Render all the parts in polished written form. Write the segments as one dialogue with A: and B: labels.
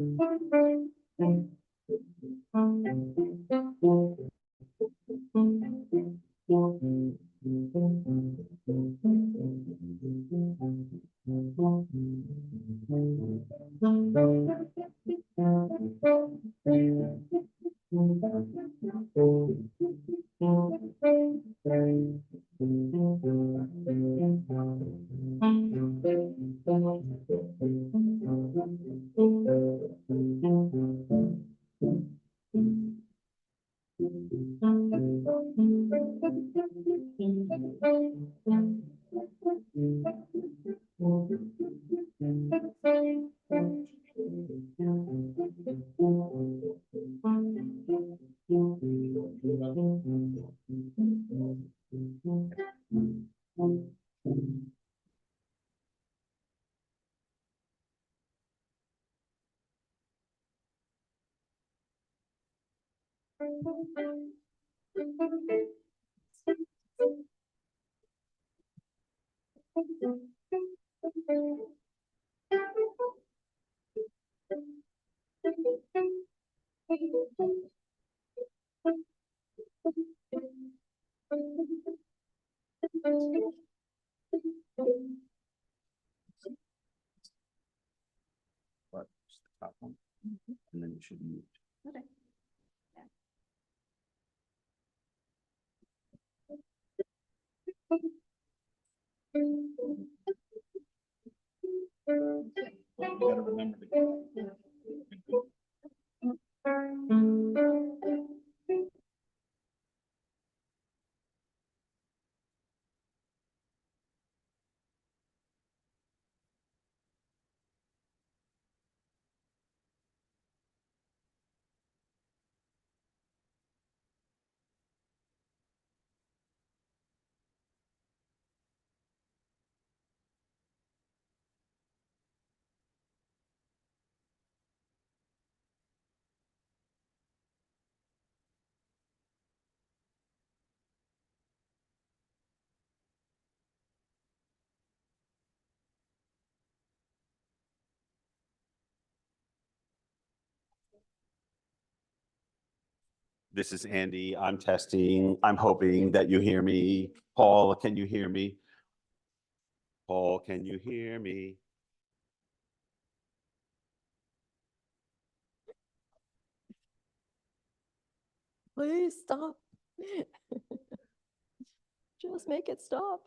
A: But just the top one, and then you should mute.
B: Okay.
A: You gotta remember to. This is Andy. I'm testing. I'm hoping that you hear me. Paul, can you hear me? Paul, can you hear me?
B: Please stop. Just make it stop.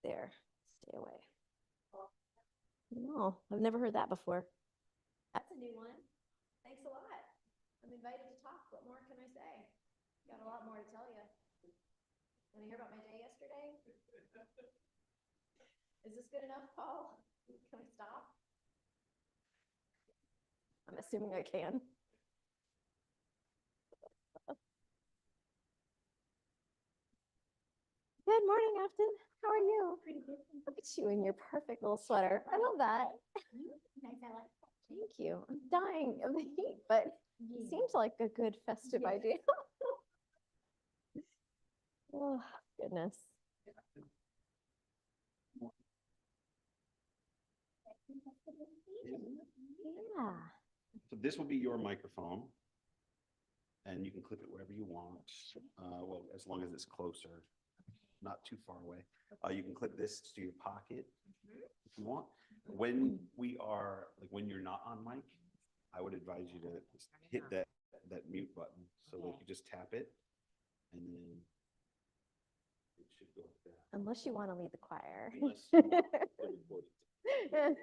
B: There, stay away. No, I've never heard that before. That's a new one. Thanks a lot. I'm invited to talk. What more can I say? Got a lot more to tell you. Want to hear about my day yesterday? Is this good enough, Paul? Can I stop? I'm assuming I can. Good morning, Afton. How are you? Pretty good. Look at you in your perfect little sweater. I love that.
C: Nice, I like that.
B: Thank you. I'm dying of the heat, but it seems like a good festive idea. Oh, goodness. Yeah.
A: So this will be your microphone. And you can clip it wherever you want. Well, as long as it's closer, not too far away. You can clip this to your pocket if you want. When we are, like when you're not on mic, I would advise you to hit that mute button. So like you just tap it and then it should go like that.
B: Unless you want to lead the choir.
A: Unless you want to record it.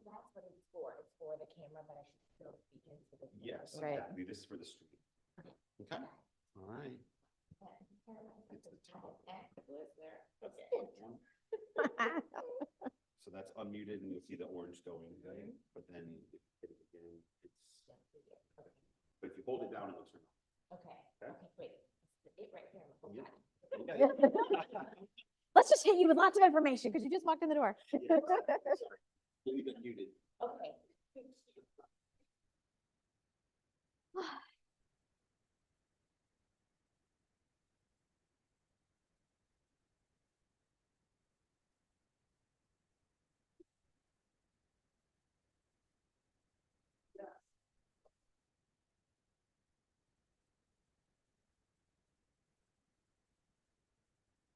C: That's what it's for. It's for the camera, but I should still speak into the.
A: Yes,
B: Right.
A: exactly. This is for the stream. Okay. All right. Get to the top. So that's unmuted and you'll see the orange going, okay? But then if you hit it again, but if you hold it down, it looks real.
C: Okay, okay, wait, it right here.
A: Yeah. Okay.
B: Let's just hit you with lots of information because you just walked in the door.
A: Yeah. Sorry. Leave it muted.
C: Okay.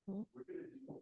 B: Mhm.
A: We're gonna do.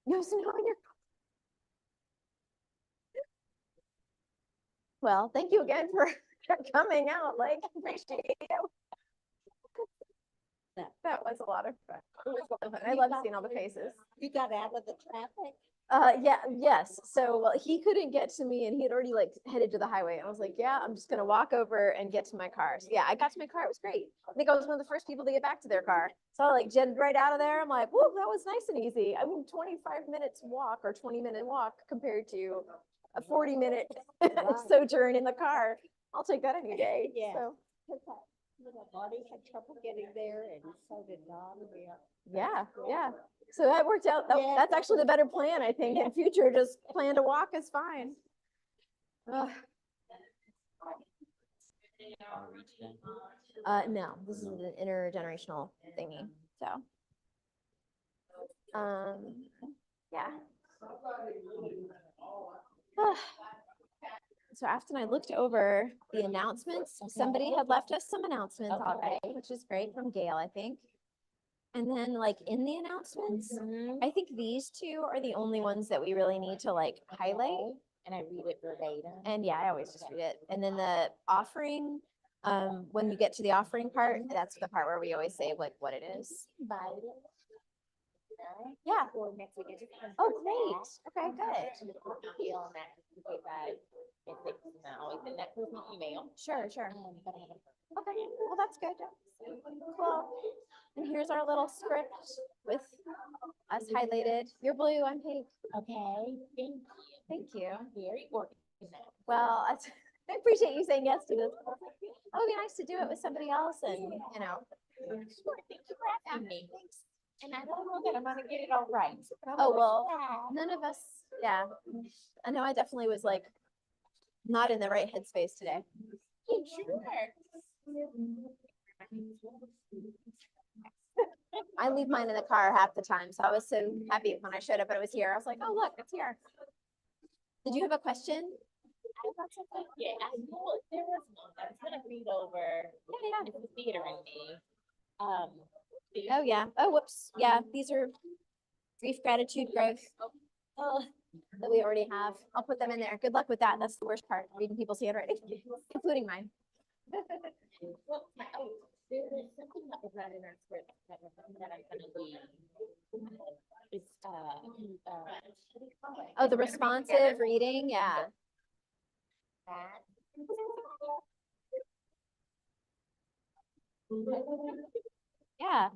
B: You have snow in your. Well, thank you again for coming out. Like, appreciate you. That was a lot of fun. It was a lot of fun. I love seeing all the faces.
C: You got out of the traffic?
B: Yeah, yes. So, well, he couldn't get to me and he had already like headed to the highway. And I was like, yeah, I'm just gonna walk over and get to my car. So yeah, I got to my car. It was great. I think I was one of the first people to get back to their car. So I like jetted right out of there. I'm like, whoa, that was nice and easy. I mean, 25 minutes walk or 20-minute walk compared to a 40-minute sojourn in the car. I'll take that any day.
C: Yeah.
B: So
C: Marty had trouble getting there and so did Don.
B: yeah. So that worked out.
C: Yeah.
B: That's actually the better plan, I think. In future, just plan to walk is fine. Ugh. No, this is an intergenerational thingy. So, yeah. So after I looked over the announcements, somebody had left us some announcements already, which is great from Gail, I think. And then like in the announcements, I think these two are the only ones that we really need to like highlight.
C: And I read it verbatim.
B: And yeah, I always just read it. And then the offering, when we get to the offering part, that's the part where we always say like what it is.
C: Invited.
B: Yeah.
C: For next week. I just haven't
B: Oh,
C: heard
B: great.
C: back.
B: Okay, good.
C: Feel on that just to get that. If it's now, it's in that personal email.
B: Sure.
C: But I haven't heard.
B: Okay, well, that's good. Cool. And here's our little script with us highlighted. You're blue, I'm pink.
C: Okay, thank you.
B: Thank you.
C: Very organized.
B: Well, I appreciate you saying yes to this. It would be nice to do it with somebody else and, you know.
C: Sure, thank you for asking me. And I don't know that I'm gonna get it all right. but I'm
B: Oh,
C: gonna
B: well,
C: try.
B: none of us, yeah. I know I definitely was like not in the right headspace today.
C: Sure.
B: I leave mine in the car half the time, so I was so happy when I showed up and it was here. I was like, oh, look, it's here. Did you have a question?
C: Yeah, I know there was one. I was gonna read over.
B: Yeah.
C: It's the theater in me.
B: Oh, yeah. Oh, whoops. Yeah, these are grief, gratitude, growth. Oh, that we already have. I'll put them in there. Good luck with that. That's the worst part, reading people's handwriting, including mine.
C: Well, there is something that was not in our script that I'm gonna be. It's, what do you call it?
B: Oh, the responsive reading. Yeah.
C: That.
B: Yeah.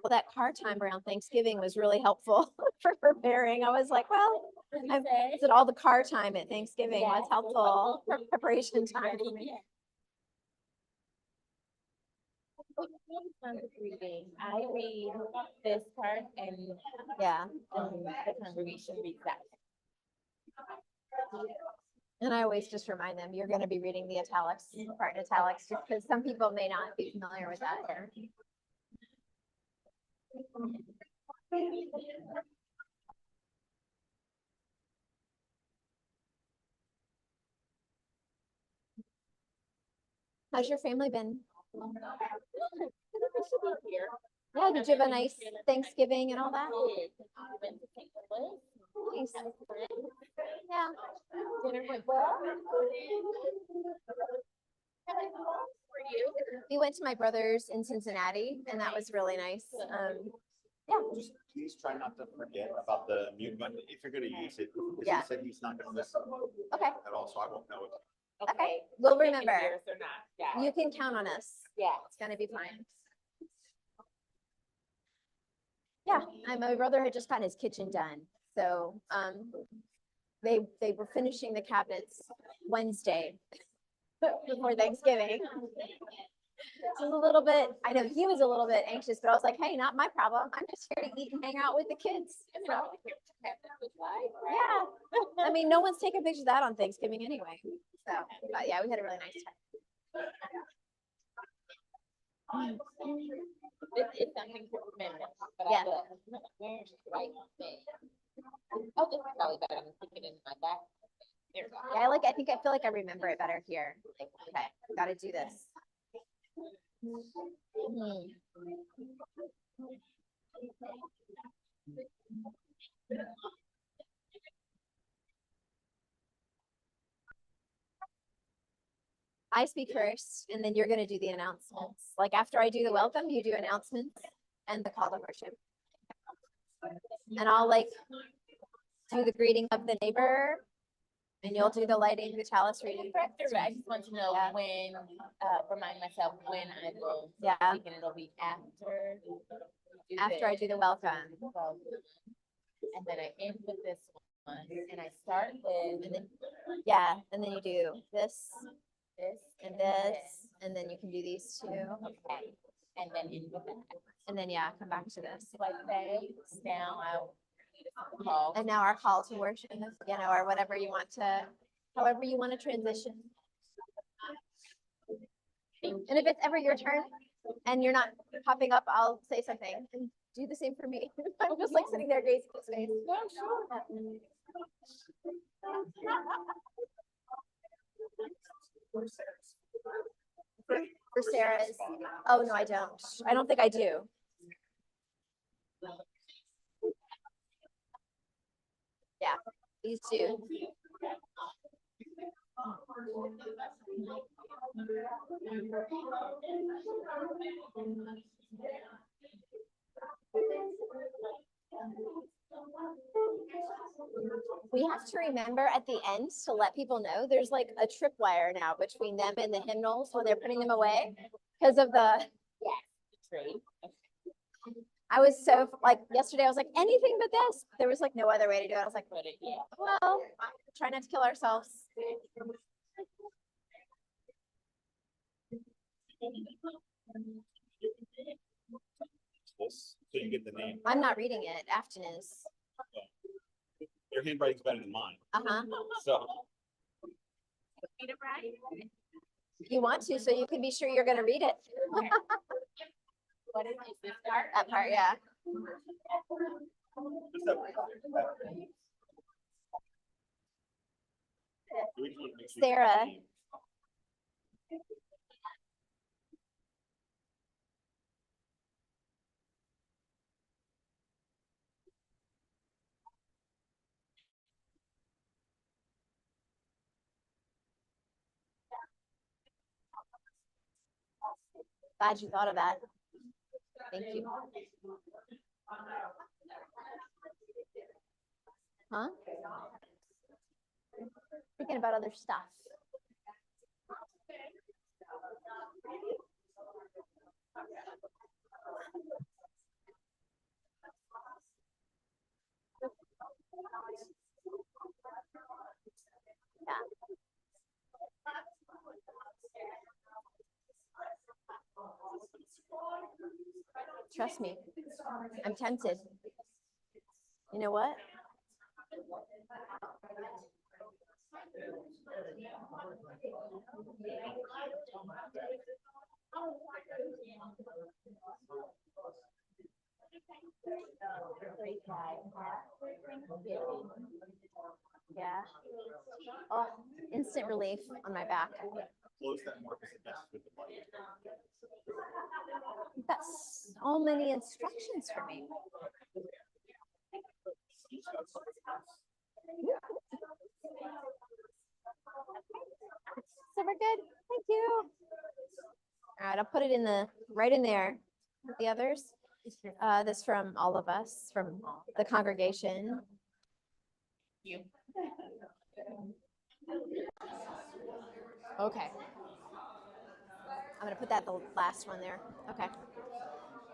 B: Well, that car time around Thanksgiving was really helpful for preparing. I was like, well, I said all the car time at Thanksgiving was helpful for preparation time for me.
C: Reading. I read this part and
B: Yeah.
C: the congregation reads that.
B: And I always just remind them, you're going to be reading the italics, part in italics, just because some people may not be familiar with that. How's your family been?
C: Here.
B: Yeah, did you have a nice Thanksgiving and all that?
C: Went to St. Louis.
B: Nice. Yeah.
C: Dinner went well. For you?
B: We went to my brother's in Cincinnati and that was really nice. Yeah.
A: Just please try not to forget about the mute button if you're gonna use it. Because
B: Yeah.
A: he said he's not gonna listen
B: Okay.
A: at all, so I won't know it.
B: Okay. We'll
C: If you can
B: remember.
C: hear us or not. Yeah.
B: You can count on us.
C: Yeah.
B: It's gonna be fine. Yeah, and my brother had just gotten his kitchen done, so they were finishing the cabinets Wednesday before Thanksgiving. So it was a little bit, I know he was a little bit anxious, but I was like, hey, not my problem. I'm just here to eat and hang out with the kids. So, yeah, I mean, no one's taking pictures of that on Thanksgiving anyway. So, but yeah, we had a really nice time.
C: It's something to remember. But
B: Yeah.
C: Where's the right thing? Oh, this is probably better. I'm thinking in my back. There we go.
B: Yeah, I feel like I remember it better here. Like, okay, gotta do this. Mhm. I speak first, and then you're gonna do the announcements. Like after I do the welcome, you do announcements and the call to worship. And I'll like do the greeting of the neighbor, and you'll do the lighting, the chalice reading.
C: I just want to know
B: Yeah.
C: when, remind myself when I will.
B: Yeah.
C: Thinking it'll be after. you do
B: After I
C: this.
B: do the welcome.
C: And then I end with this one, and I start with,
B: And then, yeah, and then you do this
C: this
B: and this, and then you can do these two.
C: Okay, and then end with that.
B: And then, yeah, come back to this.
C: So I say, now I'll call.
B: And now our call to worship, you know, or whatever you want to, however you want to transition. And if it's ever your turn and you're not popping up, I'll say something and do the same for me. I'm just like sitting there gazing at space. For Sarah's, oh no, I don't. I don't think I do. Yeah, these two. We have to remember at the end to let people know there's like a tripwire now between them and the hymnals when they're putting them away because of the.
C: Tree.
B: I was so like yesterday, I was like anything but this. There was like no other way to do it. I was like,
C: Put it, yeah.
B: well, try not to kill ourselves.
A: This, so you get the name.
B: I'm not reading it. Afton is.
A: Your handwriting's better than mine,
B: Uh-huh.
A: so.
B: You want to, so you can be sure you're gonna read it.
C: What is this part?
B: That part, yeah.
A: Just that- We just wanna make sure you-
B: Sarah. Glad you thought of that. Thank you. Huh? Thinking about other stuff. Yeah. Trust me, I'm tempted. You know what? Yeah. Oh, instant relief on my back.
A: close that more because it messes with the light.
B: You've got so many instructions for me. So we're good. Thank you. All right, I'll put it in the right in there with the others. This from all of us, from the congregation.
C: You.
B: Okay. I'm gonna put that the last one there. Okay.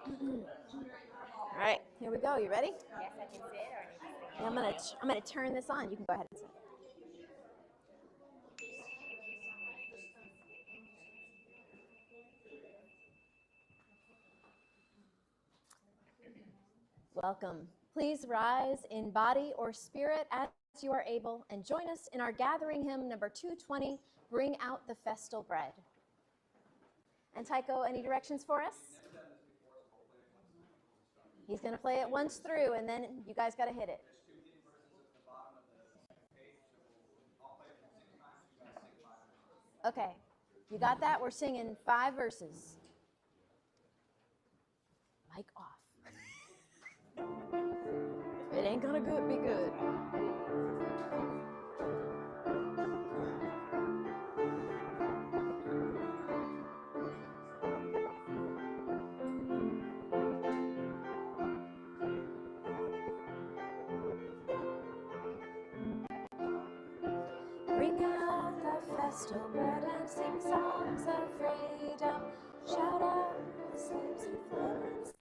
B: All right, here we go. You ready?
C: Yes, I can sit or I need to sit.
B: Yeah, I'm gonna turn this on. You can go ahead and sit. Welcome. Please rise in body or spirit as you are able and join us in our gathering hymn number 220, Bring Out the Festal Bread. And Tycho, any directions for us? He's going to play it once through and then you guys got to hit it. Okay, you got that? We're singing 5 verses. Mic off. It ain't gonna be good. Bring out the festal bread and sing songs of freedom. Shout out the slaves and friends.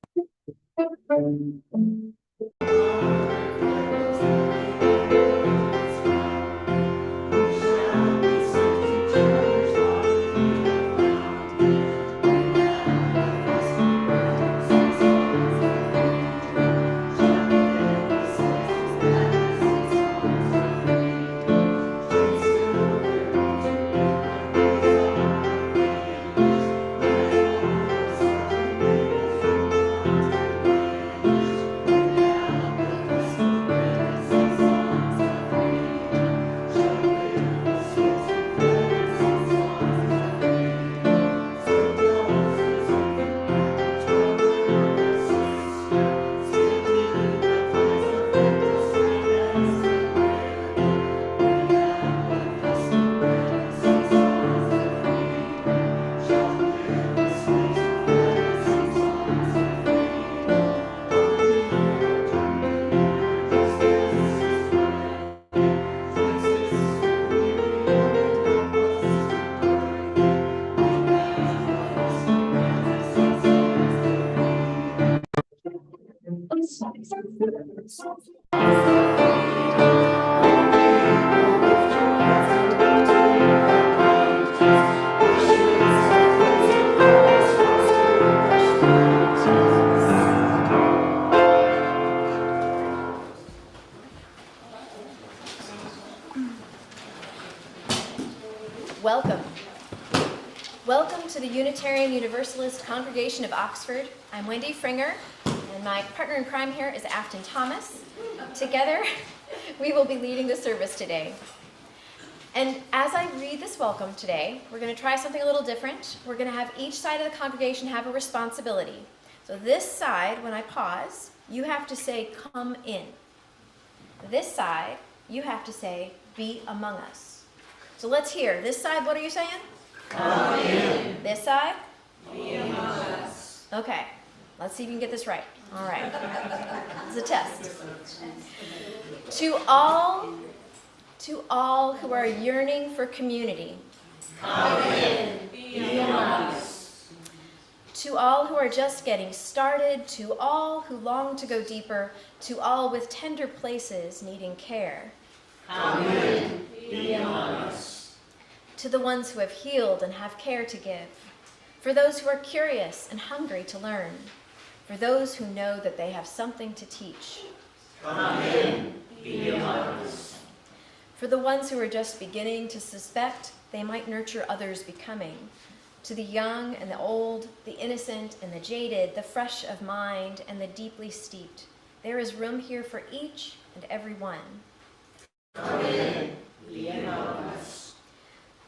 B: Welcome. Welcome to the Unitarian Universalist Congregation of Oxford. I'm Wendy Fringer, and my partner in crime here is Afton Thomas. Together, we will be leading the service today. And as I read this welcome today, we're going to try something a little different. We're going to have each side of the congregation have a responsibility. So this side, when I pause, you have to say, "Come in." This side, you have to say, "Be among us." So let's hear. This side, what are you saying? Come in. This side? Be among us. Okay. Let's see if you can get this right. All right. It's a test. To all who are yearning for community. Come in. Be among us. To all who are just getting started, to all who long to go deeper, to all with tender places needing care. Come in. Be among us. To the ones who have healed and have care to give, for those who are curious and hungry to learn, for those who know that they have something to teach. Come in, be among us. For the ones who are just beginning to suspect they might nurture others' becoming, to the young and the old, the innocent and the jaded, the fresh of mind and the deeply steeped, there is room here for each and every one. Come in, be among us.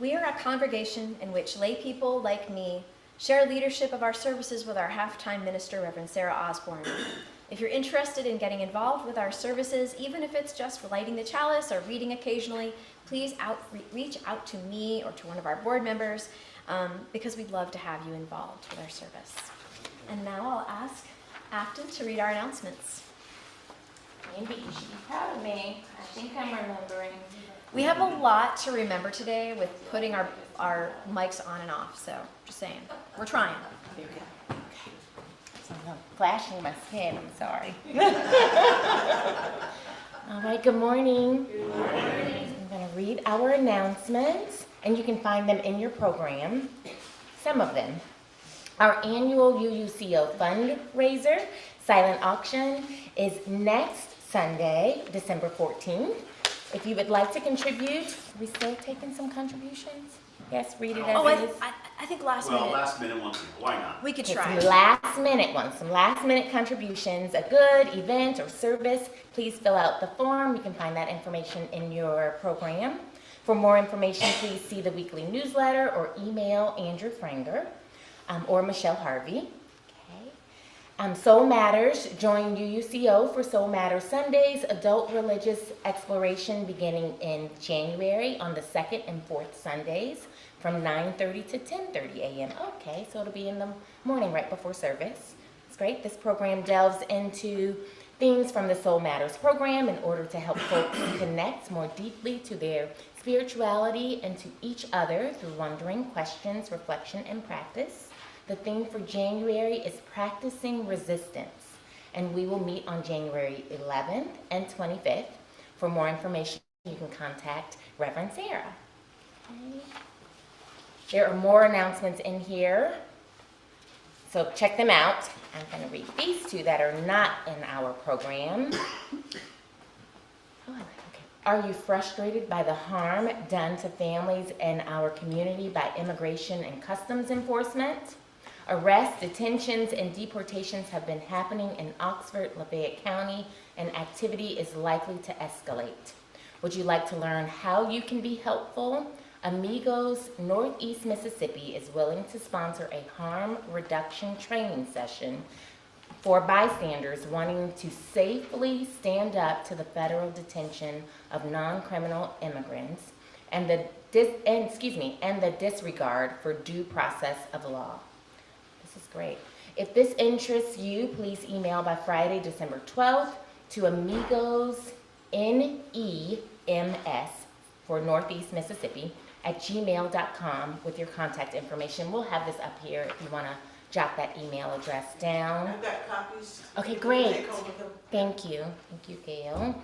B: We are a congregation in which lay people like me share leadership of our services with our half-time minister, Reverend Sarah Osborne. If you're interested in getting involved with our services, even if it's just lighting the chalice or reading occasionally, please reach out to me or to one of our board members because we'd love to have you involved with our service. And now I'll ask Afton to read our announcements.
C: Andy, you should be proud of me. I think I'm remembering.
B: We have a lot to remember today with putting our mics on and off, so just saying, we're trying.
C: So I'm flashing my skin, I'm sorry. All right, good morning. Good morning. I'm going to read our announcements, and you can find them in your program, some of them. Our annual UUCO fundraiser, silent auction, is next Sunday, December 14th. If you would like to contribute, are we still taking some contributions? Yes, read it as it is.
B: I think last
A: Well,
B: minute.
A: last minute one, why not?
B: We could
C: Get
B: try.
C: some last minute ones, some last minute contributions, a good event or service. Please fill out the form. You can find that information in your program. For more information, please see the weekly newsletter or email Andrew Franger or Michelle Harvey. Soul Matters, join UUCO for Soul Matters Sundays, adult religious exploration beginning in January on the 2nd and 4th Sundays from 9:30 to 10:30 a.m. Okay, so it'll be in the morning right before service. It's great. This program delves into themes from the Soul Matters program in order to help folks connect more deeply to their spirituality and to each other through wondering, questions, reflection, and practice. The theme for January is practicing resistance, and we will meet on January 11th and 25th. For more information, you can contact Reverend Sarah. Okay. There are more announcements in here, so check them out. I'm going to read these two that are not in our program. Are you frustrated by the harm done to families in our community by immigration and customs enforcement? Arrests, detentions, and deportations have been happening in Oxford, Lafayette County, and activity is likely to escalate. Would you like to learn how you can be helpful? Amigos Northeast Mississippi is willing to sponsor a harm reduction training session for bystanders wanting to safely stand up to the federal detention of non-criminal immigrants and the disregard for due process of law. This is great. If this interests you, please email by Friday, December 12th to amigosnems for Northeast Mississippi @gmail.com with your contact information. We'll have this up here if you want to jot that email address down.
D: I've got copies.
C: Okay, great.
D: Take hold of them.
C: Thank you, Gail.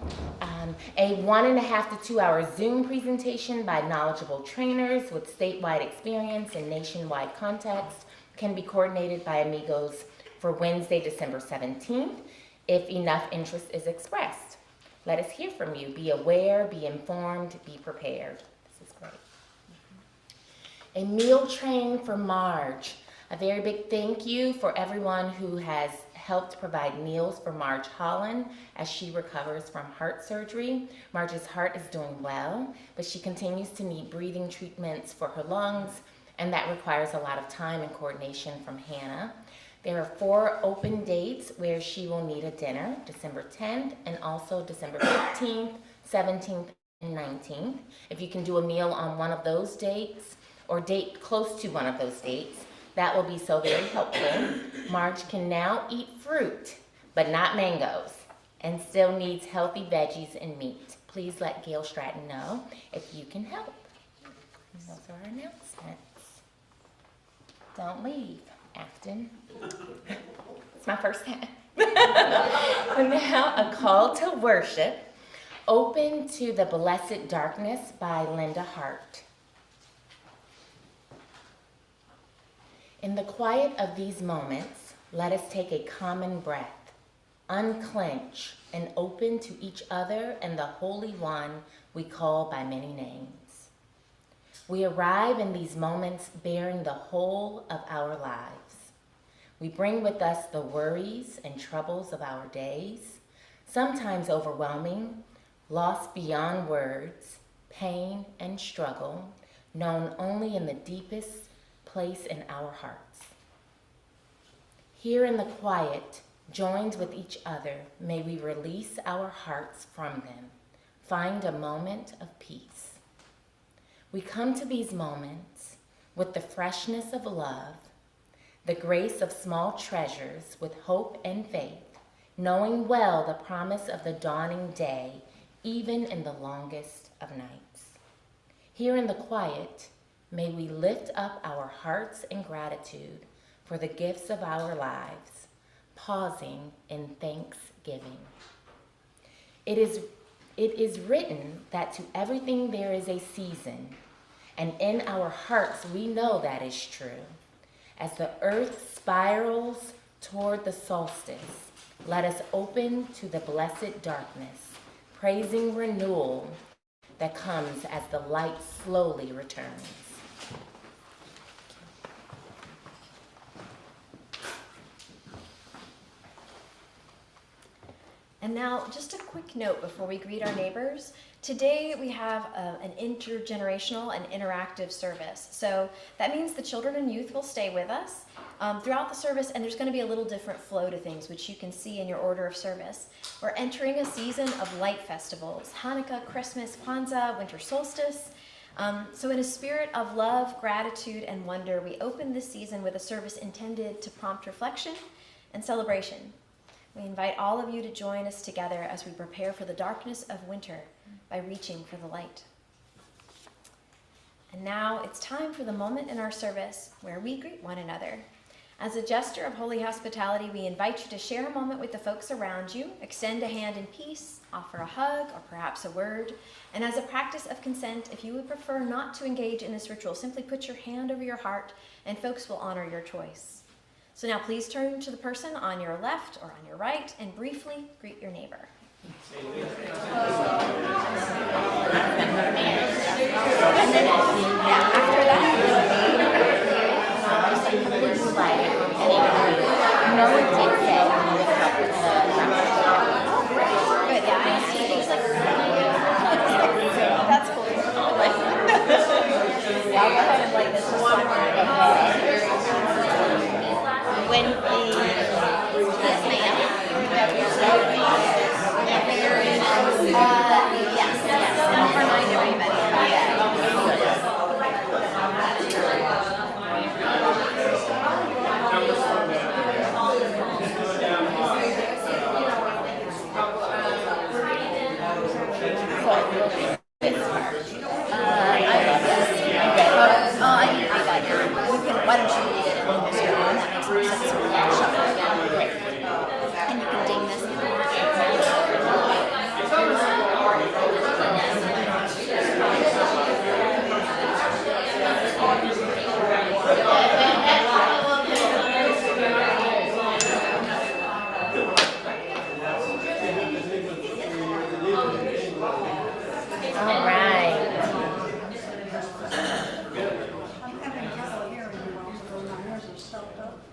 C: A 1.5 to 2 hour Zoom presentation by knowledgeable trainers with statewide experience and nationwide context can be coordinated by Amigos for Wednesday, December 17th, if enough interest is expressed. Let us hear from you. Be aware, be informed, be prepared. This is great. A meal train for Marge. A very big thank you for everyone who has helped provide meals for Marge Holland as she recovers from heart surgery. Marge's heart is doing well, but she continues to need breathing treatments for her lungs, and that requires a lot of time and coordination from Hannah. There are 4 open dates where she will need a dinner, December 10th and also December 15th, 17th, and 19th. If you can do a meal on one of those dates or date close to one of those dates, that will be so very helpful. Marge can now eat fruit, but not mangoes, and still needs healthy veggies and meat. Please let Gail Stratton know if you can help. And those are our announcements. Don't leave, Afton. It's my first time. And now a call to worship, Open to the Blessed Darkness by Linda Hart. In the quiet of these moments, let us take a common breath, unclench, and open to each other and the Holy One we call by many names. We arrive in these moments bearing the whole of our lives. We bring with us the worries and troubles of our days, sometimes overwhelming, loss beyond words, pain and struggle, known only in the deepest place in our hearts. Here in the quiet, joined with each other, may we release our hearts from them, find a moment of peace. We come to these moments with the freshness of love, the grace of small treasures with hope and faith, knowing well the promise of the dawning day, even in the longest of nights. Here in the quiet, may we lift up our hearts in gratitude for the gifts of our lives, pausing in thanksgiving. It is written that to everything there is a season, and in our hearts we know that is true. As the earth spirals toward the solstice, let us open to the blessed darkness, praising renewal that comes as the light slowly returns.
D: And now, just a quick note before we greet our neighbors. Today we have an intergenerational and interactive service. So that means the children and youth will stay with us throughout the service, and there's going to be a little different flow to things, which you can see in your order of service. We're entering a season of light festivals: Hanukkah, Christmas, Kwanzaa, winter solstice. So in a spirit of love, gratitude, and wonder, we open this season with a service intended to prompt reflection and celebration. We invite all of you to join us together as we prepare for the darkness of winter by reaching for the light. And now it's time for the moment in our service where we greet one another. As a gesture of holy hospitality, we invite you to share a moment with the folks around you, extend a hand in peace, offer a hug, or perhaps a word. And as a practice of consent, if you would prefer not to engage in this ritual, simply put your hand over your heart and folks will honor your choice. So now please turn to the person on your left or on your right and briefly greet your neighbor. And then after that, good, yeah, I see things like that's cool. Yeah, I'll go ahead and light this one. When the yes, ma'am. Yes. I'll remind everybody. Why don't you read it and then just go on? That makes more sense. Shuffle again. Great. And you can ding this.
C: All right.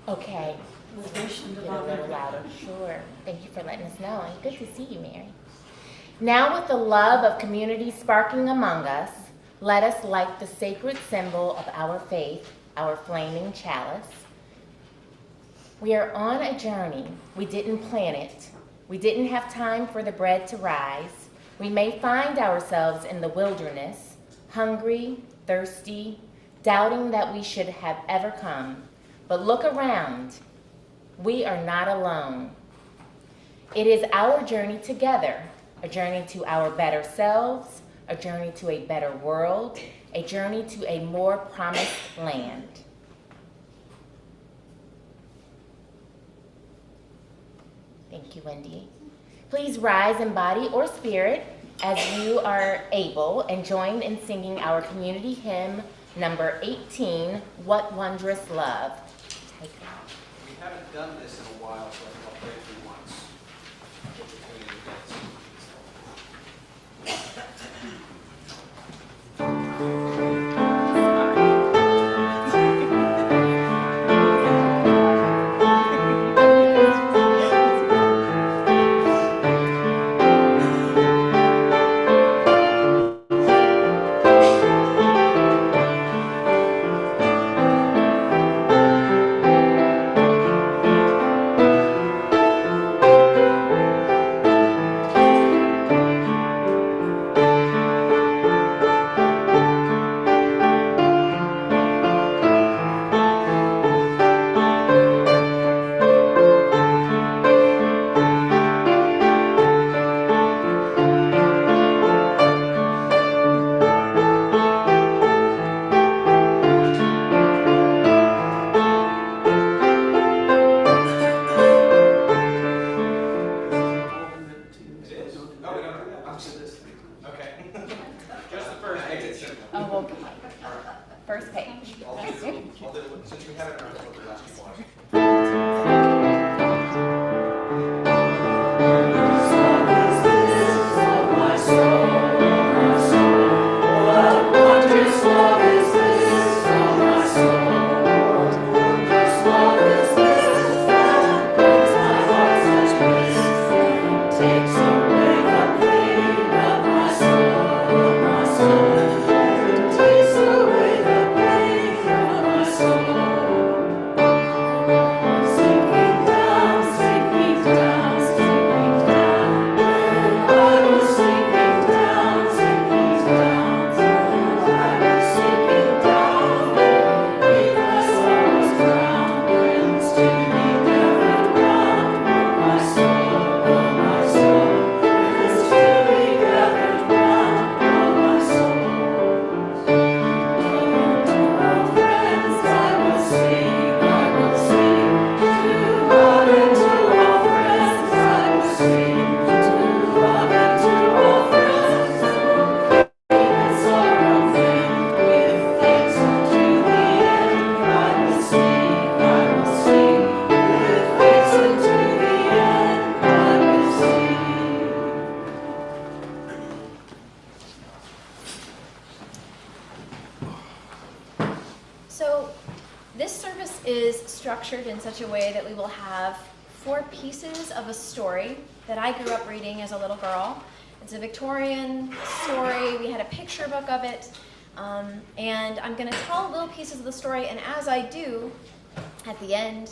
C: Okay. Get a little louder. Sure. Thank you for letting us know. And good to see you, Mary. Now, with the love of community sparking among us, let us light the sacred symbol of our faith, our flaming chalice. We are on a journey. We didn't plan it. We didn't have time for the bread to rise. We may find ourselves in the wilderness, hungry, thirsty, doubting that we should have ever come. But look around. We are not alone. It is our journey together, a journey to our better selves, a journey to a better world, a journey to a more promised land. Thank you, Wendy. Please rise in body or spirit as you are able and join in singing our community hymn number 18, What Wondrous Love.
E: We haven't done this in a while, so I think I'll play it through once. Since we have it in our book, the last few bars.
D: So this service is structured in such a way that we will have 4 pieces of a story that I grew up reading as a little girl. It's a Victorian story. We had a picture book of it. And I'm going to tell little pieces of the story, and as I do, at the end,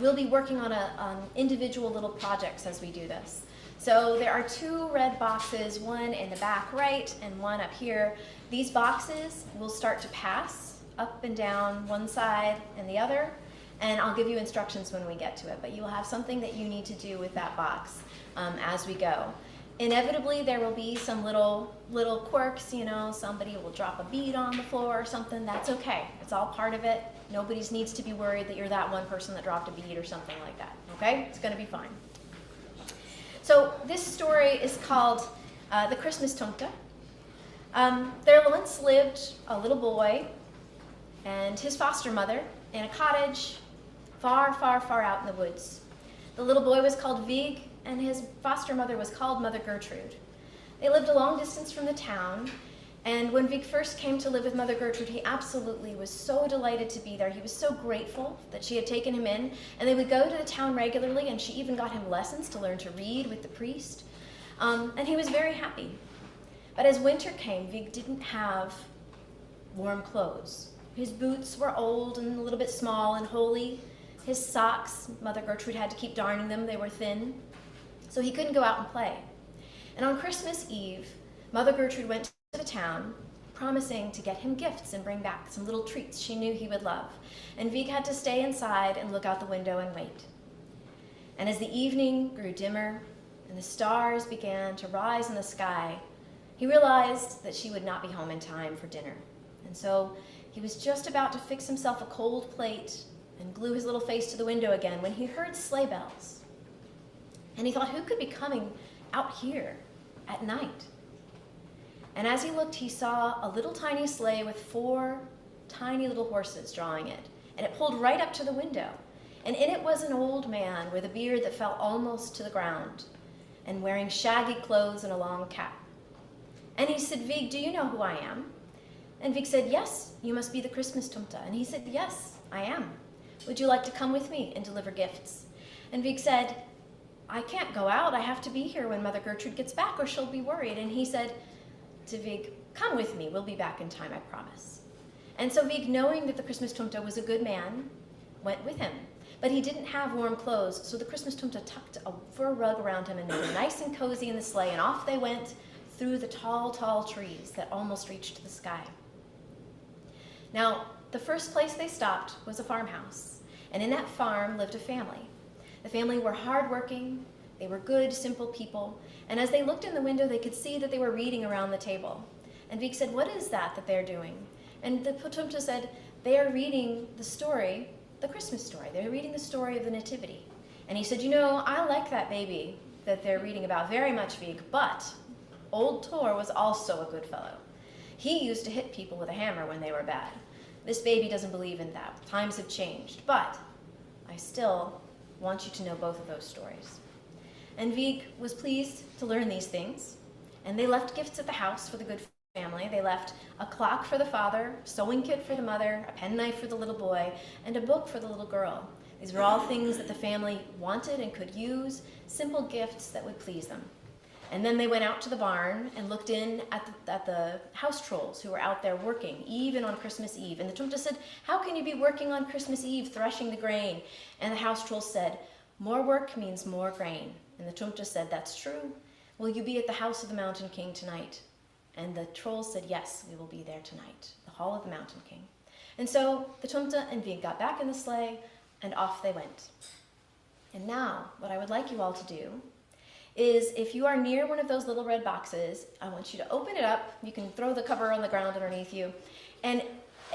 D: we'll be working on individual little projects as we do this. So there are 2 red boxes, one in the back right and one up here. These boxes will start to pass up and down one side and the other, and I'll give you instructions when we get to it, but you will have something that you need to do with that box as we go. Inevitably, there will be some little quirks, you know, somebody will drop a bead on the floor or something. That's okay. It's all part of it. Nobody needs to be worried that you're that one person that dropped a bead or something like that, okay? It's going to be fine. So this story is called The Christmas Tomte. There once lived a little boy and his foster mother in a cottage far, far, far out in the woods. The little boy was called Vig, and his foster mother was called Mother Gertrude. They lived a long distance from the town, and when Vig first came to live with Mother Gertrude, he absolutely was so delighted to be there. He was so grateful that she had taken him in, and they would go to the town regularly, and she even got him lessons to learn to read with the priest, and he was very happy. But as winter came, Vig didn't have warm clothes. His boots were old and a little bit small and holey. His socks, Mother Gertrude had to keep darning them, they were thin. So he couldn't go out and play. And on Christmas Eve, Mother Gertrude went to the town, promising to get him gifts and bring back some little treats she knew he would love. And Vig had to stay inside and look out the window and wait. And as the evening grew dimmer and the stars began to rise in the sky, he realized that she would not be home in time for dinner. And so he was just about to fix himself a cold plate and glue his little face to the window again when he heard sleigh bells. And he thought, who could be coming out here at night? And as he looked, he saw a little tiny sleigh with 4 tiny little horses drawing it. And it pulled right up to the window. And in it was an old man with a beard that fell almost to the ground and wearing shaggy clothes and a long cap. And he said, Vig, do you know who I am? And Vig said, yes, you must be the Christmas Tomte. And he said, yes, I am. Would you like to come with me and deliver gifts? And Vig said, I can't go out. I have to be here when Mother Gertrude gets back or she'll be worried. And he said to Vig, come with me. We'll be back in time, I promise. And so Vig, knowing that the Christmas Tomte was a good man, went with him. But he didn't have warm clothes, so the Christmas Tomte tucked a fur rug around him and made him nice and cozy in the sleigh, and off they went through the tall, tall trees that almost reached the sky. Now, the first place they stopped was a farmhouse, and in that farm lived a family. The family were hardworking, they were good, simple people, and as they looked in the window, they could see that they were reading around the table. And Vig said, what is that they're doing? And the Tomte said, they are reading the story, the Christmas story. They're reading the story of the Nativity. And he said, you know, I like that baby that they're reading about very much, Vig, but old Tor was also a good fellow. He used to hit people with a hammer when they were bad. This baby doesn't believe in that. Times have changed, but I still want you to know both of those stories. And Vig was pleased to learn these things, and they left gifts at the house for the good family. They left a clock for the father, sewing kit for the mother, a penknife for the little boy, and a book for the little girl. These were all things that the family wanted and could use, simple gifts that would please them. And then they went out to the barn and looked in at the house trolls who were out there working, even on Christmas Eve. And the Tumta said, "How can you be working on Christmas Eve, threshing the grain?" And the house trolls said, "More work means more grain." And the Tumta said, "That's true. Will you be at the house of the Mountain King tonight?" And the trolls said, "Yes, we will be there tonight, the hall of the Mountain King." And so the Tumta and Vig got back in the sleigh, and off they went. And now, what I would like you all to do is, if you are near one of those little red boxes, I want you to open it up. You can throw the cover on the ground underneath you, and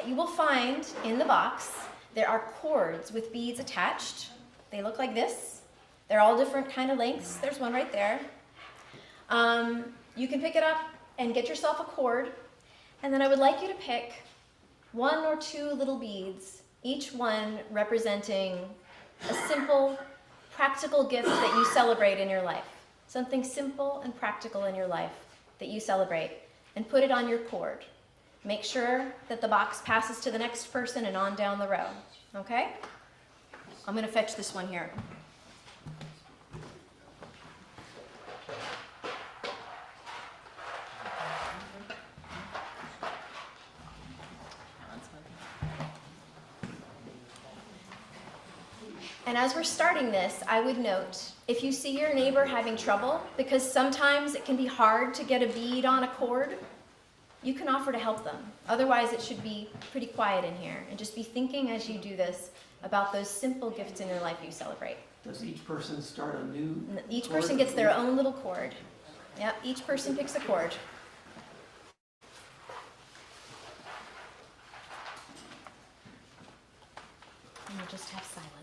D: you will find in the box there are cords with beads attached. They look like this. They're all different kind of lengths. There's one right there. You can pick it up and get yourself a cord, and then I would like you to pick 1 or 2 little beads, each one representing a simple, practical gift that you celebrate in your life. Something simple and practical in your life that you celebrate, and put it on your cord. Make sure that the box passes to the next person and on down the row, okay? I'm gonna fetch this one here. And as we're starting this, I would note, if you see your neighbor having trouble, because sometimes it can be hard to get a bead on a cord, you can offer to help them. Otherwise, it should be pretty quiet in here, and just be thinking as you do this about those simple gifts in your life you celebrate.
F: Does each person start a new?
D: Each person gets their own little cord. Yep, each person picks a cord. And we'll just have silence.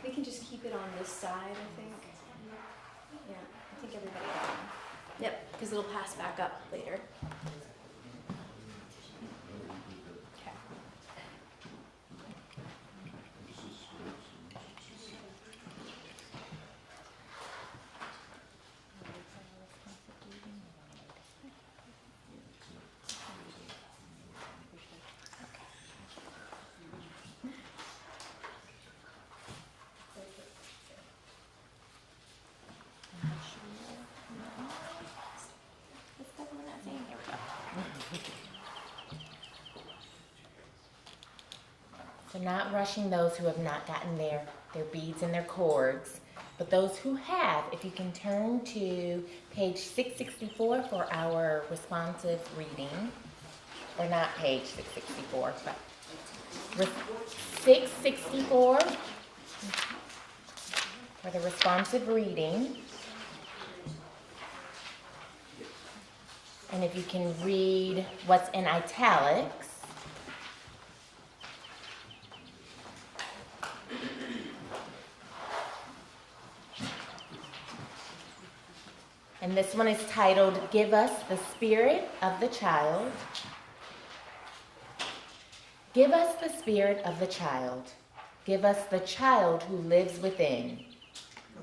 D: We can just keep it on this side, I think. Yeah, I think everybody got one. Yep, because it'll pass back up later. Okay.
C: So not rushing those who have not gotten their beads and their cords, but those who have, if you can turn to page 664 for our responsive reading, or not page 664, but 664 for the responsive reading. And if you can read what's in italics. And this one is titled, Give Us the Spirit of the Child. Give us the spirit of the child. Give us the child who lives within.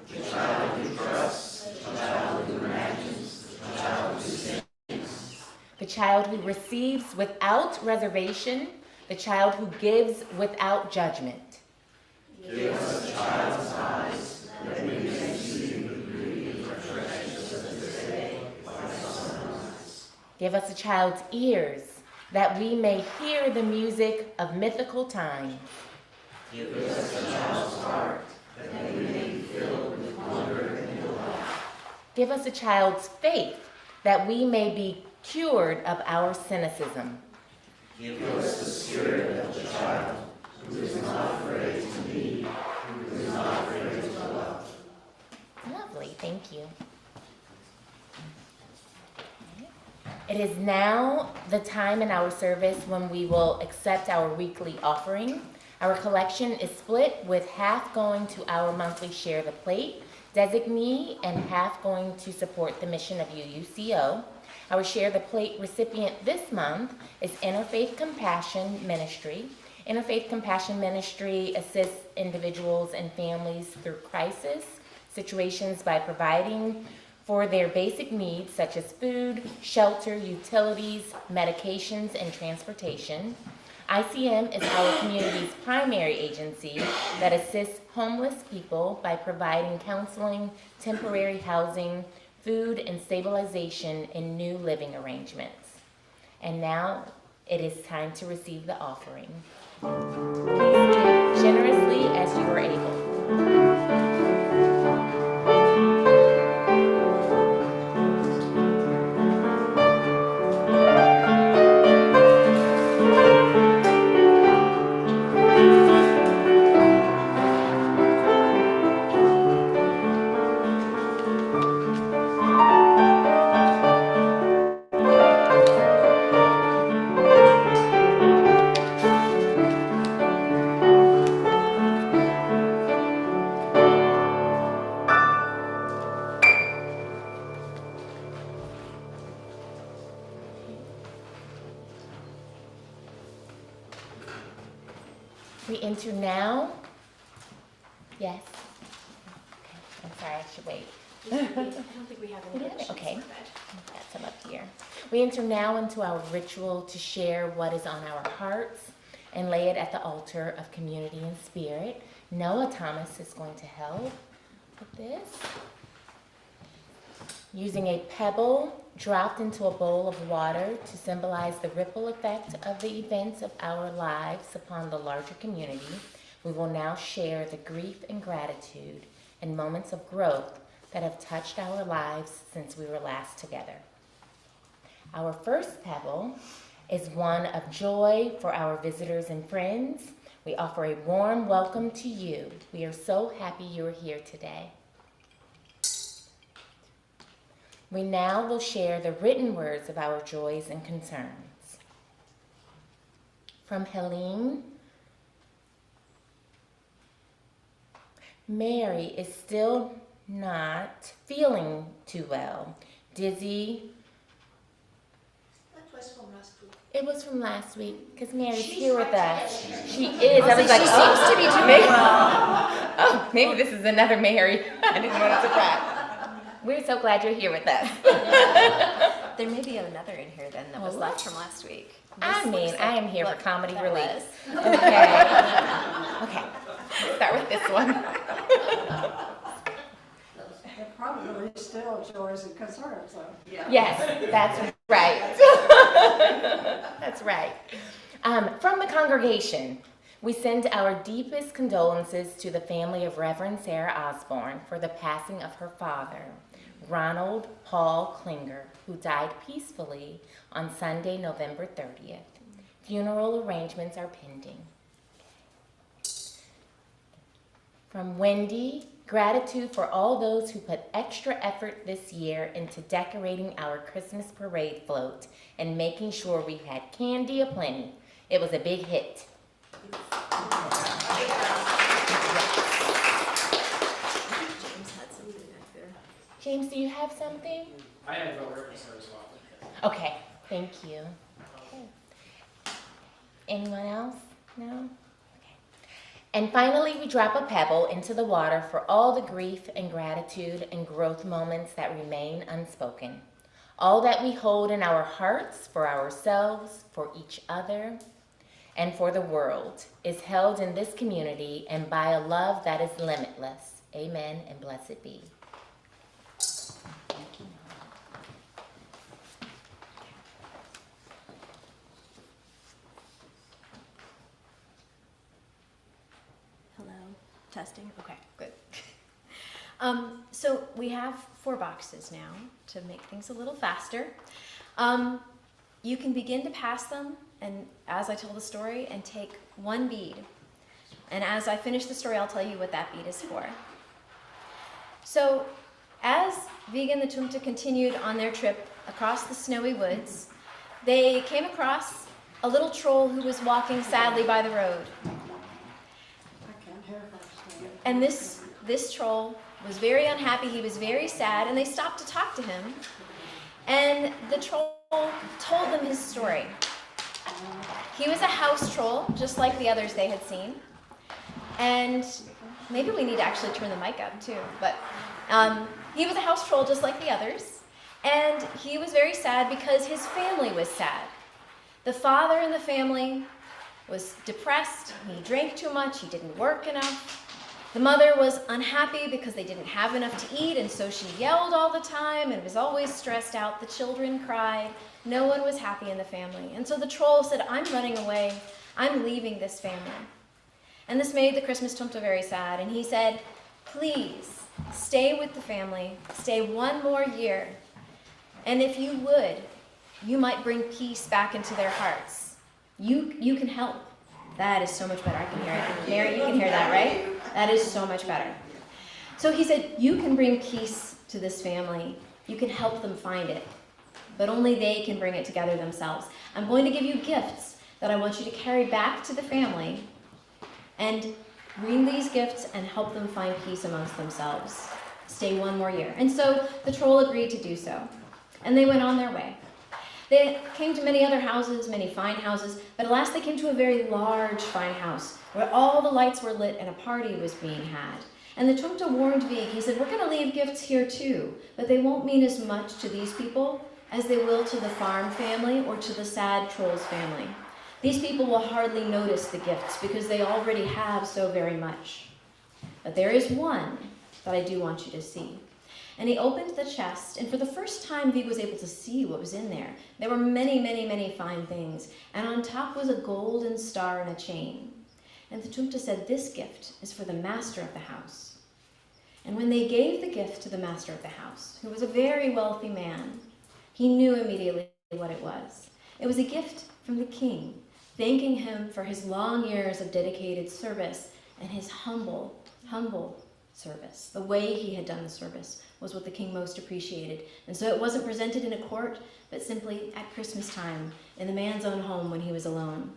G: The child who trusts, the child who imagines, the child who sings.
C: The child who receives without reservation, the child who gives without judgment.
G: Give us a child's eyes, that we may see the beauty and perfections of this day, like the sunrise.
C: Give us a child's ears, that we may hear the music of mythical time.
G: Give us a child's heart, that we may be filled with wonder and delight.
C: Give us a child's faith, that we may be cured of our cynicism.
G: Give us the spirit of the child, who is not afraid to need, who is not afraid to love.
C: Lovely, thank you. It is now the time in our service when we will accept our weekly offering. Our collection is split with half going to our monthly Share the Plate designee and half going to support the mission of UUCO. Our Share the Plate recipient this month is Interfaith Compassion Ministry. Interfaith Compassion Ministry assists individuals and families through crisis situations by providing for their basic needs such as food, shelter, utilities, medications, and transportation. ICM is our community's primary agency that assists homeless people by providing counseling, temporary housing, food, and stabilization in new living arrangements. And now it is time to receive the offering. Please give generously as you are able. We enter now. Yes. Okay. I'm sorry, I should wait.
D: I don't think we have any questions.
C: Okay. Got some up here. We enter now into our ritual to share what is on our hearts and lay it at the altar of community and spirit. Noah Thomas is going to help with this. Using a pebble dropped into a bowl of water to symbolize the ripple effect of the events of our lives upon the larger community, we will now share the grief and gratitude and moments of growth that have touched our lives since we were last together. Our first pebble is one of joy for our visitors and friends. We offer a warm welcome to you. We are so happy you are here today. We now will share the written words of our joys and concerns. From Helene, Mary is still not feeling too well. Dizzy.
H: That was from last week.
C: It was from last week because Mary's
H: She's
C: here with
H: right
C: us.
H: here.
C: She is. I was like,
D: She seems to be doing
C: maybe,
D: well.
C: oh, maybe this is another Mary. I didn't want to surprise. We're so glad you're here with us.
D: There may be another in here then that was
C: Well,
D: left from last week.
C: I
D: This
C: mean,
D: looks
C: I
D: like
C: am here for
D: what
C: comedy
D: that
C: relief.
D: was.
C: Okay. Okay. Let's start with this one.
H: They're probably still joys and concerns, so.
C: Yes, that's right. That's right. From the congregation, We send our deepest condolences to the family of Reverend Sarah Osborne for the passing of her father, Ronald Paul Klinger, who died peacefully on Sunday, November 30th. Funeral arrangements are pending. From Wendy, gratitude for all those who put extra effort this year into decorating our Christmas parade float and making sure we had candy aplenty. It was a big hit. James, do you have something?
I: I had to go reference her as well.
C: Okay, thank you. Okay. Anyone else? No? Okay. And finally, we drop a pebble into the water for all the grief and gratitude and growth moments that remain unspoken. All that we hold in our hearts for ourselves, for each other, and for the world is held in this community and by a love that is limitless. Amen and blessed be.
D: Hello, testing, okay, good. So we have 4 boxes now to make things a little faster. You can begin to pass them, and as I tell the story, and take 1 bead. And as I finish the story, I'll tell you what that bead is for. So as Vega and the Tumta continued on their trip across the snowy woods, they came across a little troll who was walking sadly by the road.
H: I can't hear her.
D: And this troll was very unhappy, he was very sad, and they stopped to talk to him. And the troll told them his story. He was a house troll, just like the others they had seen. And maybe we need to actually turn the mic up too, but he was a house troll just like the others. And he was very sad because his family was sad. The father in the family was depressed, he drank too much, he didn't work enough. The mother was unhappy because they didn't have enough to eat, and so she yelled all the time and was always stressed out. The children cried. No one was happy in the family. And so the troll said, I'm running away. I'm leaving this family. And this made the Christmas Tumta very sad. And he said, please stay with the family. Stay 1 more year. And if you would, you might bring peace back into their hearts. You can help. That is so much better. I can hear it. Mary, you can hear that, right? That is so much better. So he said, you can bring peace to this family. You can help them find it. But only they can bring it together themselves. I'm going to give you gifts that I want you to carry back to the family and bring these gifts and help them find peace amongst themselves. Stay 1 more year. And so the troll agreed to do so. And they went on their way. They came to many other houses, many fine houses, but at last they came to a very large fine house where all the lights were lit and a party was being had. And the Tumta warned Vig, he said, we're going to leave gifts here too, but they won't mean as much to these people as they will to the farm family or to the sad troll's family. These people will hardly notice the gifts because they already have so very much. But there is one that I do want you to see. And he opened the chest, and for the first time, Vig was able to see what was in there. There were many, many, many fine things, and on top was a golden star and a chain. And the Tumta said, this gift is for the master of the house. And when they gave the gift to the master of the house, who was a very wealthy man, he knew immediately what it was. It was a gift from the king, thanking him for his long years of dedicated service and his humble service. The way he had done the service was what the king most appreciated. And so it wasn't presented in a court, but simply at Christmas time in the man's own home when he was alone.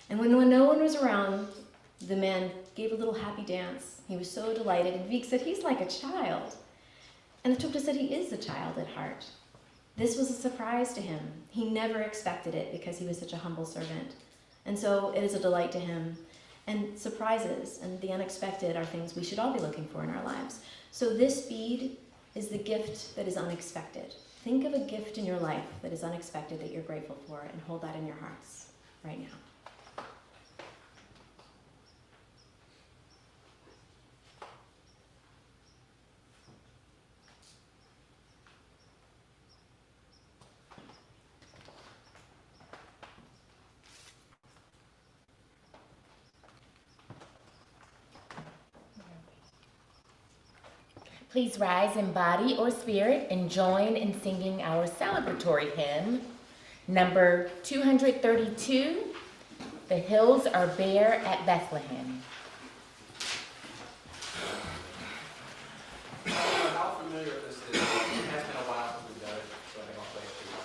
D: And when no one was around, the man gave a little happy dance. He was so delighted, and Vik said, he's like a child. And the Tumta said, he is a child at heart. This was a surprise to him. He never expected it because he was such a humble servant. And so it is a delight to him. And surprises and the unexpected are things we should all be looking for in our lives. So this bead is the gift that is unexpected. Think of a gift in your life that is unexpected that you're grateful for, and hold that in your hearts right now.
C: Please rise in body or spirit and join in singing our celebratory hymn, number 232, "The Hills Are Bare at Bethlehem."
E: How familiar this is? It has been a while since we've done it, so I think I'll play it for you.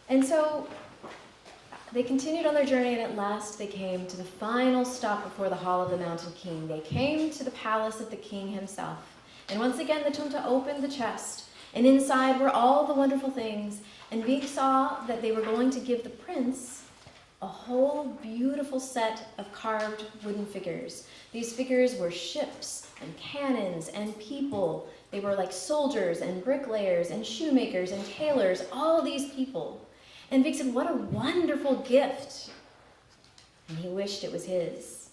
D: And so they continued on their journey, and at last they came to the final stop before the Hall of the Mountain King. They came to the palace of the king himself. And once again, the Tumta opened the chest, and inside were all the wonderful things. And Vig saw that they were going to give the prince a whole beautiful set of carved wooden figures. These figures were ships and cannons and people. They were like soldiers and bricklayers and shoemakers and tailors, all these people. And Vig said, what a wonderful gift. And he wished it was his.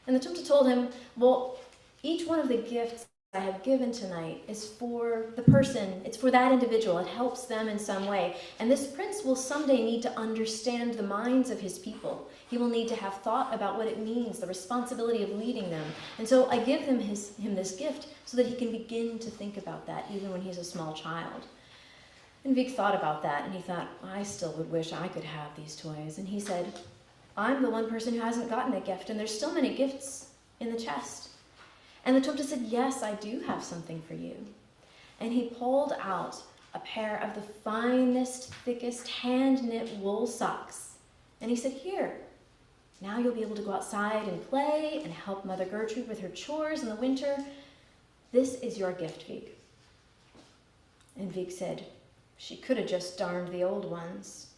D: And the Tumta told him, well, each one of the gifts I have given tonight is for the person, it's for that individual, it helps them in some way. And this prince will someday need to understand the minds of his people. He will need to have thought about what it means, the responsibility of leading them. And so I give him this gift so that he can begin to think about that even when he's a small child. And Vig thought about that, and he thought, I still would wish I could have these toys. And he said, I'm the one person who hasn't gotten a gift, and there's still many gifts in the chest. And the Tumta said, yes, I do have something for you. And he pulled out a pair of the finest, thickest, hand-knit wool socks. And he said, here, now you'll be able to go outside and play and help Mother Gertrude with her chores in the winter. This is your gift, Vig. And Vig said, she could have just darned the old ones.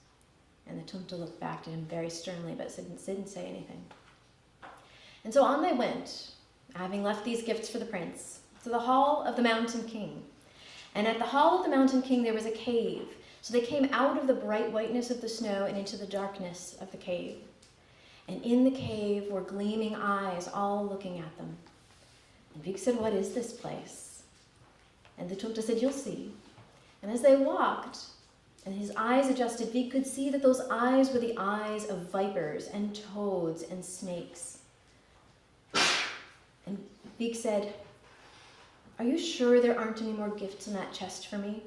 D: And the Tumta looked back at him very sternly, but didn't say anything. And so on they went, having left these gifts for the prince, to the Hall of the Mountain King. And at the Hall of the Mountain King there was a cave. So they came out of the bright whiteness of the snow and into the darkness of the cave. And in the cave were gleaming eyes, all looking at them. And Vig said, what is this place? And the Tumta said, you'll see. And as they walked, and his eyes adjusted, Vig could see that those eyes were the eyes of vipers and toads and snakes. And Vig said, are you sure there aren't any more gifts in that chest for me?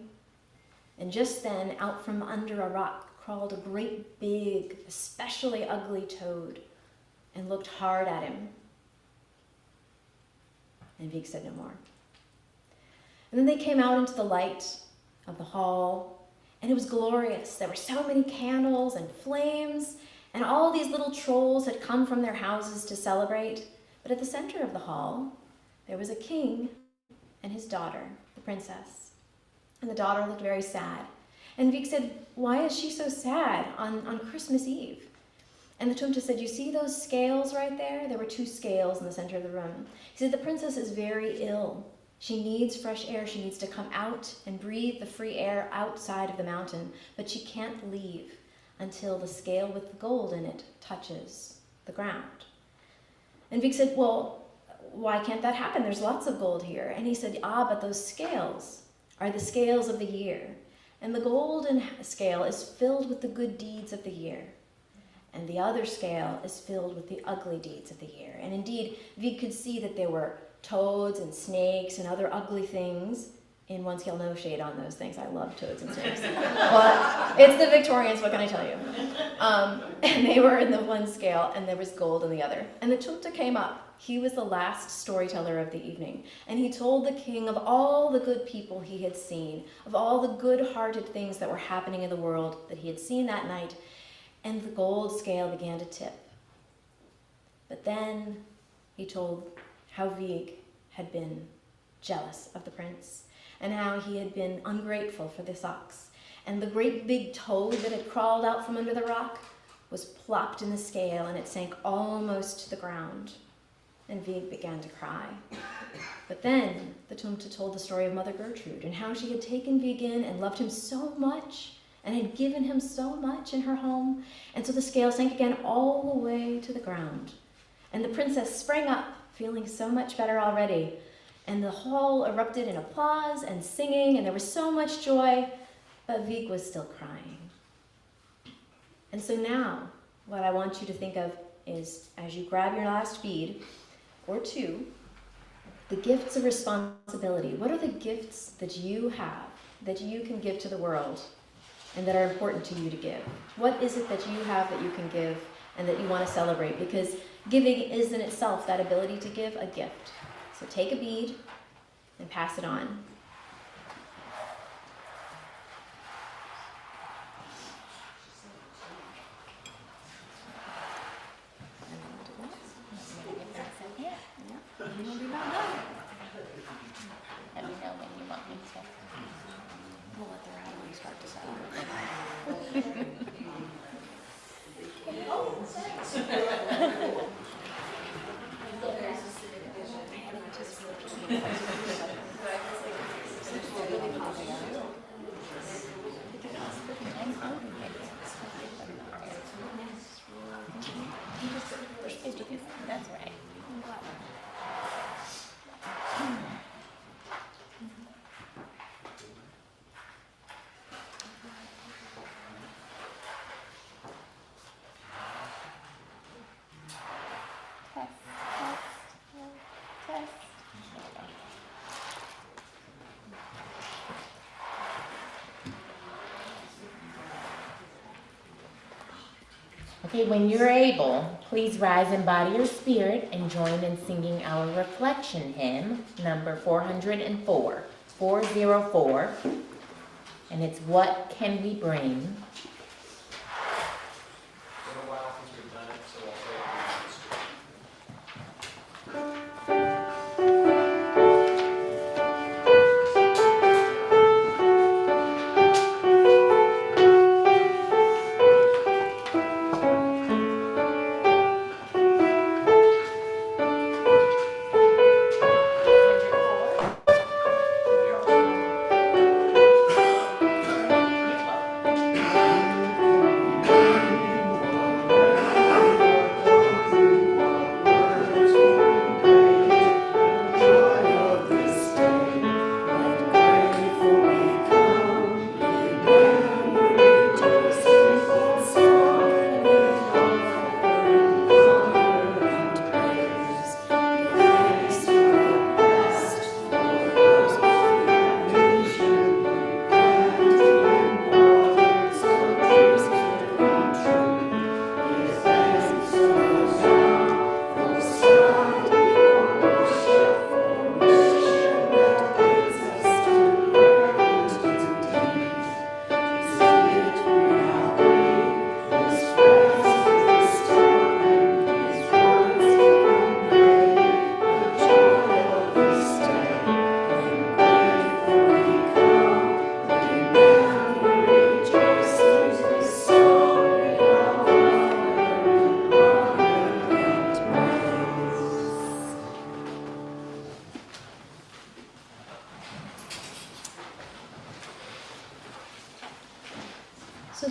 D: And just then, out from under a rock crawled a great big, especially ugly toad and looked hard at him. And Vig said no more. And then they came out into the light of the hall, and it was glorious. There were so many candles and flames, and all these little trolls had come from their houses to celebrate. But at the center of the hall, there was a king and his daughter, the princess. And the daughter looked very sad. And Vig said, why is she so sad on Christmas Eve? And the Tumta said, you see those scales right there? There were 2 scales in the center of the room. He said, the princess is very ill. She needs fresh air. She needs to come out and breathe the free air outside of the mountain, but she can't leave until the scale with the gold in it touches the ground. And Vig said, well, why can't that happen? There's lots of gold here. And he said, but those scales are the scales of the year. And the golden scale is filled with the good deeds of the year. And the other scale is filled with the ugly deeds of the year. And indeed, Vig could see that there were toads and snakes and other ugly things in one scale. No shade on those things. I love toads and snakes. But it's the Victorians, what can I tell you? And they were in the one scale, and there was gold in the other. And the Tumta came up. He was the last storyteller of the evening. And he told the king of all the good people he had seen, of all the good-hearted things that were happening in the world that he had seen that night. And the gold scale began to tip. But then he told how Vig had been jealous of the prince, and how he had been ungrateful for this ox. And the great big toad that had crawled out from under the rock was plopped in the scale, and it sank almost to the ground. And Vig began to cry. But then the Tumta told the story of Mother Gertrude, and how she had taken Vig in and loved him so much, and had given him so much in her home. And so the scale sank again all the way to the ground. And the princess sprang up, feeling so much better already. And the hall erupted in applause and singing, and there was so much joy, but Vig was still crying. And so now, what I want you to think of is, as you grab your last bead, or 2, the gifts of responsibility. What are the gifts that you have, that you can give to the world, and that are important to you to give? What is it that you have that you can give and that you want to celebrate? Because giving is in itself that ability to give a gift. So take a bead and pass it on.
C: Let me know when you want me to.
D: We'll let the rattling start to sound.
C: That's right. Okay, when you're able, please rise in body or spirit and join in singing our reflection hymn, number 404, 404, and it's What Can We Bring?
E: It's been a while since we've done it, so I'll say it again.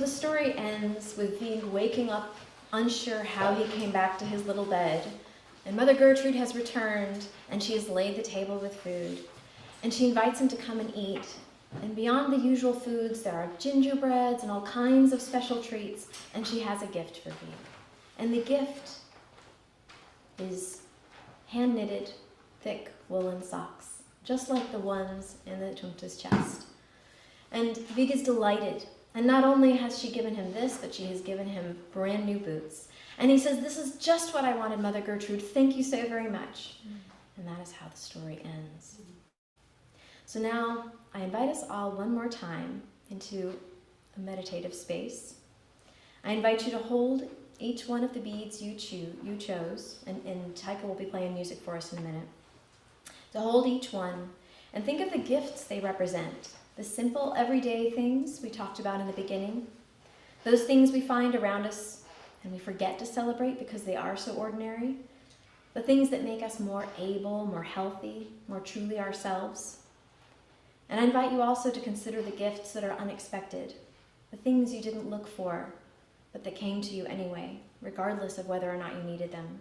D: the story ends with Vig waking up unsure how he came back to his little bed. And Mother Gertrude has returned, and she has laid the table with food. And she invites him to come and eat. And beyond the usual foods, there are gingerbreads and all kinds of special treats, and she has a gift for Vig. And the gift is hand-knitted, thick woolen socks, just like the ones in the Junta's chest. And Vig is delighted. And not only has she given him this, but she has given him brand new boots. And he says, "This is just what I wanted, Mother Gertrude. Thank you so very much." And that is how the story ends. So now I invite us all one more time into a meditative space. I invite you to hold each one of the beads you chose, and Taika will be playing music for us in a minute. To hold each one and think of the gifts they represent. The simple, everyday things we talked about in the beginning. Those things we find around us and we forget to celebrate because they are so ordinary. The things that make us more able, more healthy, more truly ourselves. And I invite you also to consider the gifts that are unexpected. The things you didn't look for, but that came to you anyway, regardless of whether or not you needed them.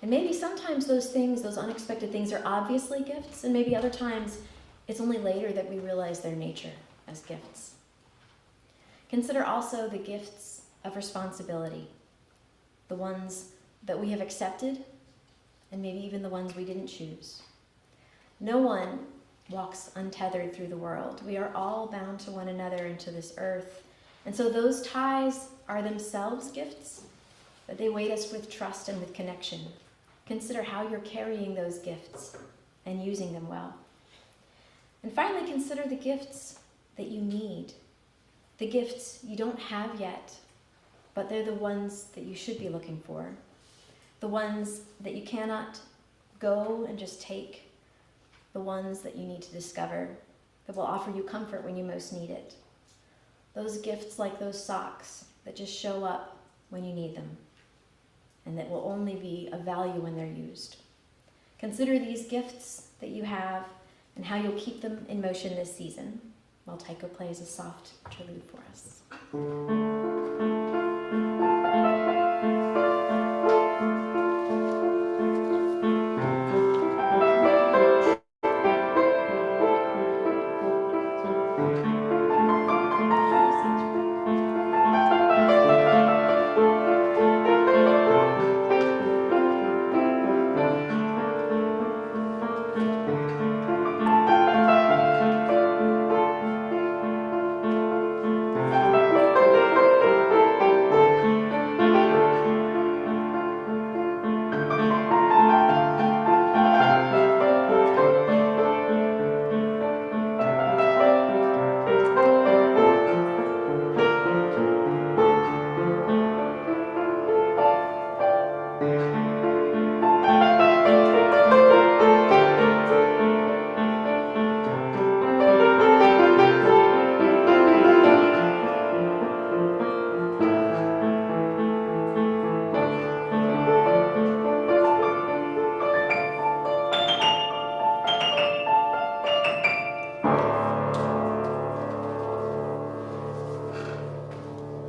D: And maybe sometimes those things, those unexpected things, are obviously gifts, and maybe other times it's only later that we realize their nature as gifts. Consider also the gifts of responsibility, the ones that we have accepted, and maybe even the ones we didn't choose. No one walks untethered through the world. We are all bound to one another and to this earth. And so those ties are themselves gifts, but they weight us with trust and with connection. Consider how you're carrying those gifts and using them well. And finally, consider the gifts that you need, the gifts you don't have yet, but they're the ones that you should be looking for, the ones that you cannot go and just take, the ones that you need to discover, that will offer you comfort when you most need it. Those gifts like those socks that just show up when you need them, and that will only be of value when they're used. Consider these gifts that you have and how you'll keep them in motion this season, while Taiko plays a soft interlude for us.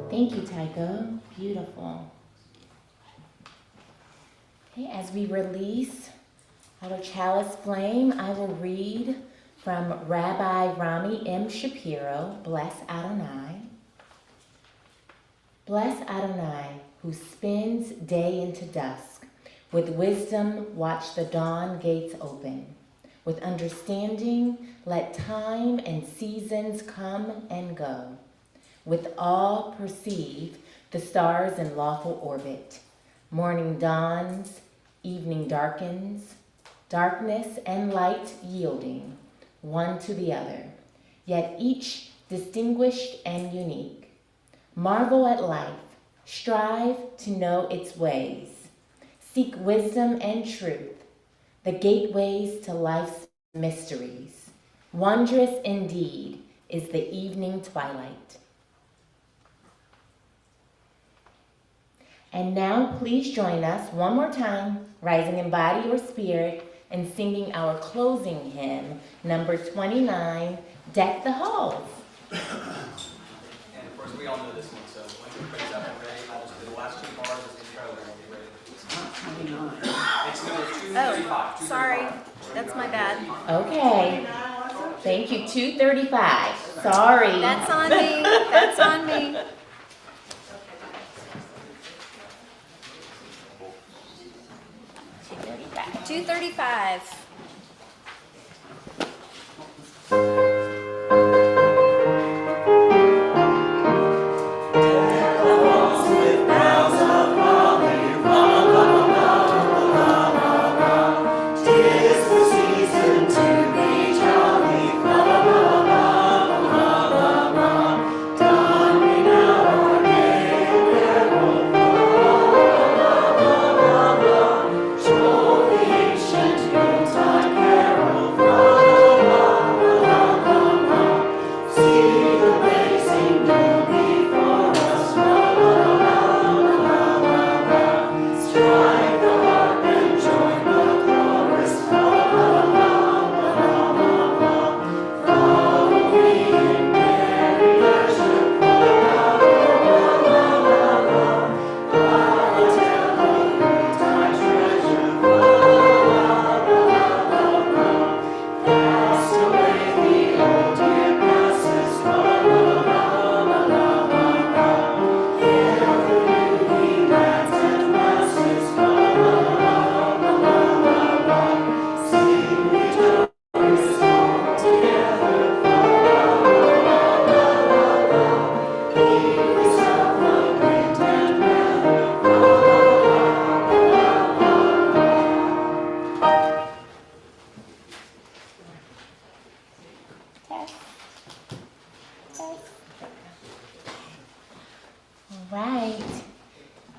C: Thank you, Taiko. Beautiful. Okay, as we release our chalice flame, I will read from Rabbi Rami M. Shapiro, Bless Adonai. Bless Adonai, who spins day into dusk. With wisdom, watch the dawn gates open. With understanding, let time and seasons come and go. With awe, perceive the stars in lawful orbit. Morning dawns, evening darkens, darkness and light yielding, one to the other, yet each distinguished and unique. Marvel at life, strive to know its ways. Seek wisdom and truth, the gateways to life's mysteries. Wondrous indeed is the evening twilight. And now please join us one more time, rising in body or spirit, and singing our closing hymn, number 29, Deck the Halls.
E: And course, we all know this one, so once everybody's up and ready, I'll just do the last two bars as intro and we'll get ready.
F: It's not 29.
E: It's number 235.
D: Oh, sorry, that's my bad.
C: Okay. Thank you. 235. Sorry.
D: That's on me, that's on me. 235.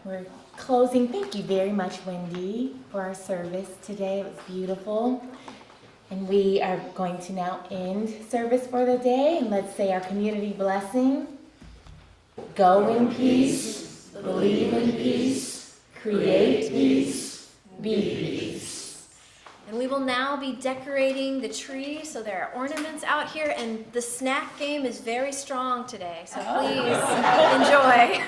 C: We're closing. Thank you very much, Wendy, for our service today. It was beautiful. And we are going to now end service for the day. And let's say our community blessing. Go in peace, believe in peace, create peace, be peace.
D: And we will now be decorating the tree, so there are ornaments out here, and the snack game is very strong today, so please enjoy.